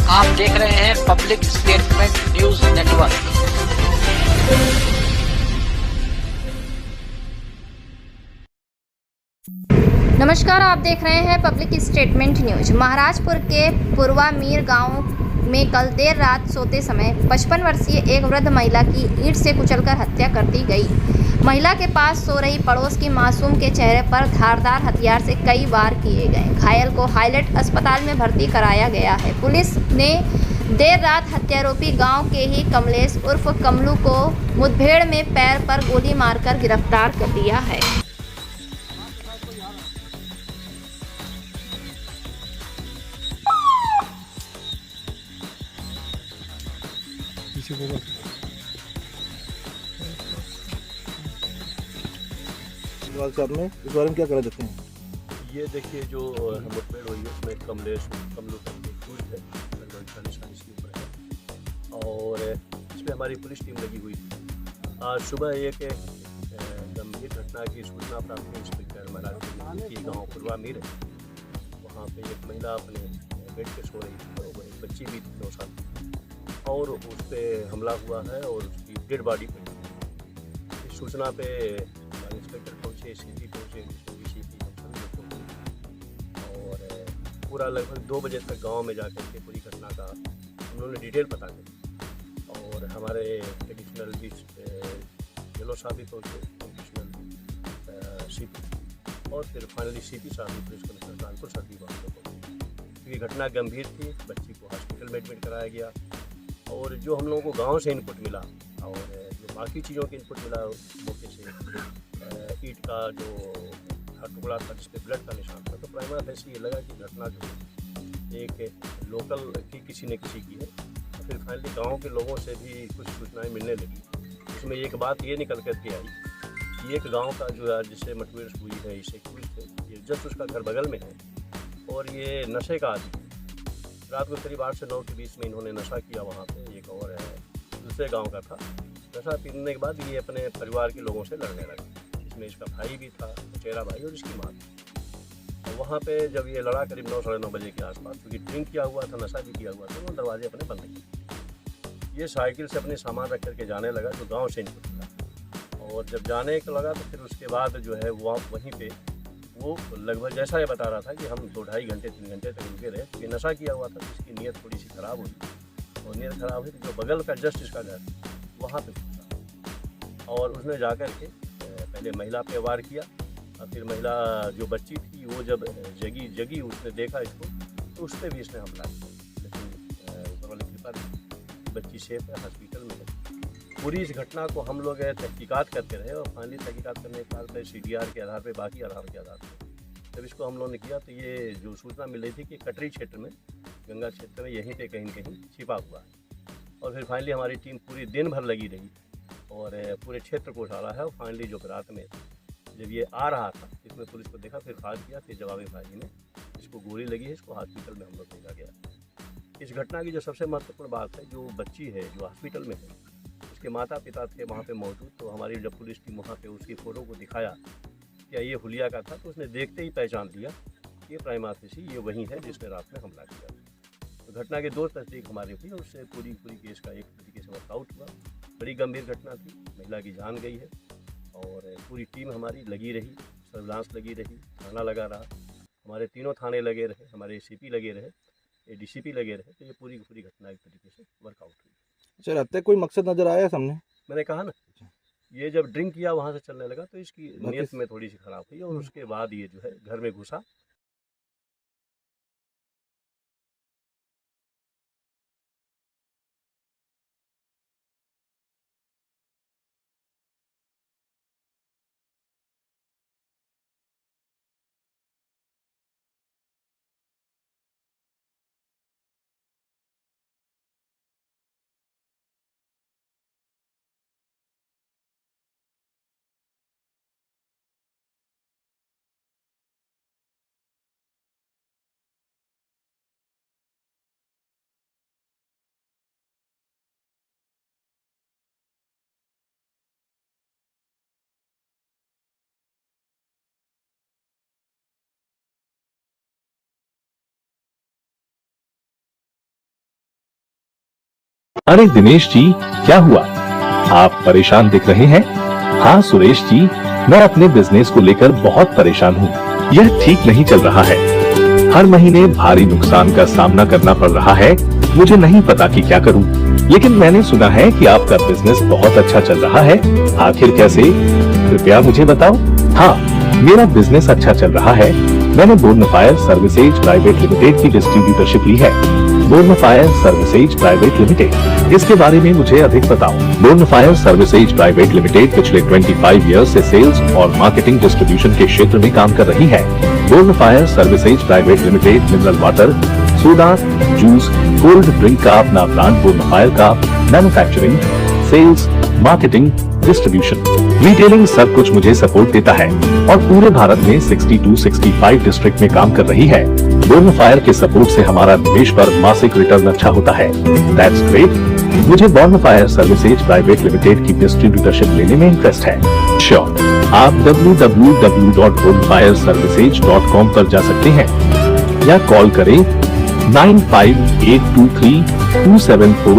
आप देख रहे हैं पब्लिक स्टेटमेंट न्यूज नेटवर्क। नमस्कार, आप देख रहे हैं पब्लिक स्टेटमेंट न्यूज। महाराजपुर के पूर्वा मीर गांव में कल देर रात सोते समय 55 वर्षीय एक वृद्ध महिला की ईंट से कुचलकर हत्या कर दी गई। महिला के पास सो रही पड़ोस की मासूम के चेहरे पर धारदार हथियार से कई वार किए गए। घायल को हाईलाइट अस्पताल में भर्ती कराया गया है। पुलिस ने देर रात हत्यारोपी गांव के ही कमलेश उर्फ कमलू को मुठभेड़ में पैर पर गोली मारकर गिरफ्तार कर लिया है। साहब में इस बारे में क्या कहना चाहते हैं? ये देखिए जो मुठभेड़ हुई है उसमें कमलू करके टूरिस्ट है, लगभग 40 की उम्र है और इसमें हमारी पुलिस टीम लगी हुई थी। आज सुबह एक गंभीर घटना की सूचना प्राप्त हुई। इंस्पेक्टर महाराज की गाँव पूर्वा मीर है, वहाँ पे एक महिला अपने बेड पे सो रही थी और एक बच्ची भी थी 2 साल की और उस पर हमला हुआ है और उसकी डेड बॉडी पड़ी। इस सूचना पे इंस्पेक्टर पहुँचे, सीपी पहुँचे, सीपी हम सभी लोग पहुँचे और पूरा लगभग 2 बजे तक गांव में जाकर के पूरी घटना का उन्होंने डिटेल पता करी और हमारे एडिशनल येलो साहब भी पहुँचे, एडिशनल सीपी और फिर फाइनली सीपी साहब भी पुलिस कमिश्नर कानपुर साहब भी वहाँ पर पहुँचे। क्योंकि घटना गंभीर थी, बच्ची को हॉस्पिटल में एडमिट कराया गया और जो हम लोगों को गाँव से इनपुट मिला और जो बाकी चीज़ों की इनपुट मिला मौके से ईंट का जो टुकड़ा था जिस पे ब्लड का निशान था, तो प्राइमरी फैसी ये लगा कि घटना जो एक लोकल की किसी ने किसी की है। तो फिर फाइनली गांव के लोगों से भी कुछ सूचनाएं मिलने लगी। उसमें एक बात ये निकल कर के आई कि एक गांव का जो है जिससे मुठभेड़ हुई है, इसे ये जस्ट उसका घर बगल में है और ये नशे का आदमी है। रात को करीब 8 से 9 के बीच में इन्होंने नशा किया वहाँ पर। एक और है दूसरे गाँव का था। नशा पीने के बाद ये अपने परिवार के लोगों से लड़ने लगा, इसमें इसका भाई भी था, चचेरा भाई और इसकी माँ थी। और वहाँ पे जब ये लड़ा करीब 9 साढ़े 9 बजे के आसपास, क्योंकि ड्रिंक किया हुआ था, नशा भी किया हुआ था, तो दरवाजे अपने बंद किए। ये साइकिल से अपने सामान रख करके जाने लगा जो गाँव से इनको मिला और जब जाने को लगा तो फिर उसके बाद जो है वहीं पर वो लगभग जैसा ये बता रहा था कि हम 2-2.5 घंटे 3 घंटे तक रुके रहे, क्योंकि नशा किया हुआ था तो इसकी नीयत थोड़ी सी ख़राब हुई और नीयत ख़राब हुई तो जो बगल का जस्ट इसका घर वहाँ पे पहुँचा और उसने जाकर के पहले महिला पे वार किया और फिर महिला जो बच्ची थी वो जब जगी उसने देखा इसको तो उस पर भी इसने हमला किया, लेकिन ऊपर वाली कृपा थी, बच्ची सेफ है, हॉस्पिटल में है। पूरी इस घटना को हम लोग तहकीकात करते रहे और फाइनली तहकीकात करने के बाद CDR के आधार पर, बाकी आधार के आधार पर जब इसको हम लोगों ने किया तो ये जो सूचना मिल रही थी कि कटरी क्षेत्र में, गंगा क्षेत्र में यहीं पे कहीं कहीं छिपा हुआ है और फिर फाइनली हमारी टीम पूरी दिन भर लगी रही और पूरे क्षेत्र को उछाला है और फाइनली जो रात में जब ये आ रहा था इसमें पुलिस को देखा, फिर फायर किया, फिर जवाबी फायरिंग में इसको गोली लगी है, इसको हॉस्पिटल में हम लोग भेजा गया। इस घटना की जो सबसे महत्वपूर्ण बात है, जो बच्ची है जो हॉस्पिटल में है, उसके माता पिता थे वहाँ पे मौजूद। तो हमारी जब पुलिस टीम वहाँ पे उसकी फ़ोटो को दिखाया क्या ये हुलिया का था, तो उसने देखते ही पहचान लिया ये प्राइमा फेसी ये वही है जिसने रात में हमला किया। तो घटना के 2 तस्दीक हमारी हुई और उससे पूरी केस का एक तरीके से वर्कआउट हुआ। बड़ी गंभीर घटना थी, महिला की जान गई है और पूरी टीम हमारी लगी रही, सर्विलांस लगी रही, थाना लगा रहा, हमारे तीनों थाने लगे रहे, हमारे CP लगे रहे, ADCP लगे रहे। तो ये पूरी घटना एक तरीके से वर्कआउट हुई। सर, हत्या कोई मकसद नजर आया सामने? मैंने कहा ना, ये जब ड्रिंक किया वहाँ से चलने लगा तो इसकी नीयत में थोड़ी सी खराब हुई और उसके बाद ये जो है घर में घुसा अरे दिनेश जी, क्या हुआ? आप परेशान दिख रहे हैं। हाँ सुरेश जी, मैं अपने बिजनेस को लेकर बहुत परेशान हूँ। यह ठीक नहीं चल रहा है। हर महीने भारी नुकसान का सामना करना पड़ रहा है। मुझे नहीं पता कि क्या करूँ, लेकिन मैंने सुना है कि आपका बिजनेस बहुत अच्छा चल रहा है। आखिर कैसे? कृपया मुझे बताओ। हाँ, मेरा बिजनेस अच्छा चल रहा है। मैंने बोर्नफायर सर्विसेज प्राइवेट लिमिटेड की डिस्ट्रीब्यूटरशिप ली है। बोर्नफायर सर्विसेज प्राइवेट लिमिटेड, इसके बारे में मुझे अधिक बताओ। बोर्नफायर सर्विसेज प्राइवेट लिमिटेड पिछले 25 ईयर्स से सेल्स और मार्केटिंग डिस्ट्रीब्यूशन के क्षेत्र में काम कर रही है। Bornfire services private limited mineral water, soda, juice, cold drink का अपना ब्रांड बोर्नफायर का manufacturing, sales, marketing, distribution, retailing सब कुछ मुझे सपोर्ट देता है और पूरे भारत में 62-65 डिस्ट्रिक्ट में काम कर रही है। बोर्नफायर के सपोर्ट से हमारा निवेश पर मासिक रिटर्न अच्छा होता है। That's great. मुझे बोर्नफायर सर्विसेज प्राइवेट लिमिटेड की डिस्ट्रीब्यूटरशिप लेने में इंटरेस्ट है। श्योर, आप www.bonfireservices.com पर जा सकते हैं या कॉल करें 95823274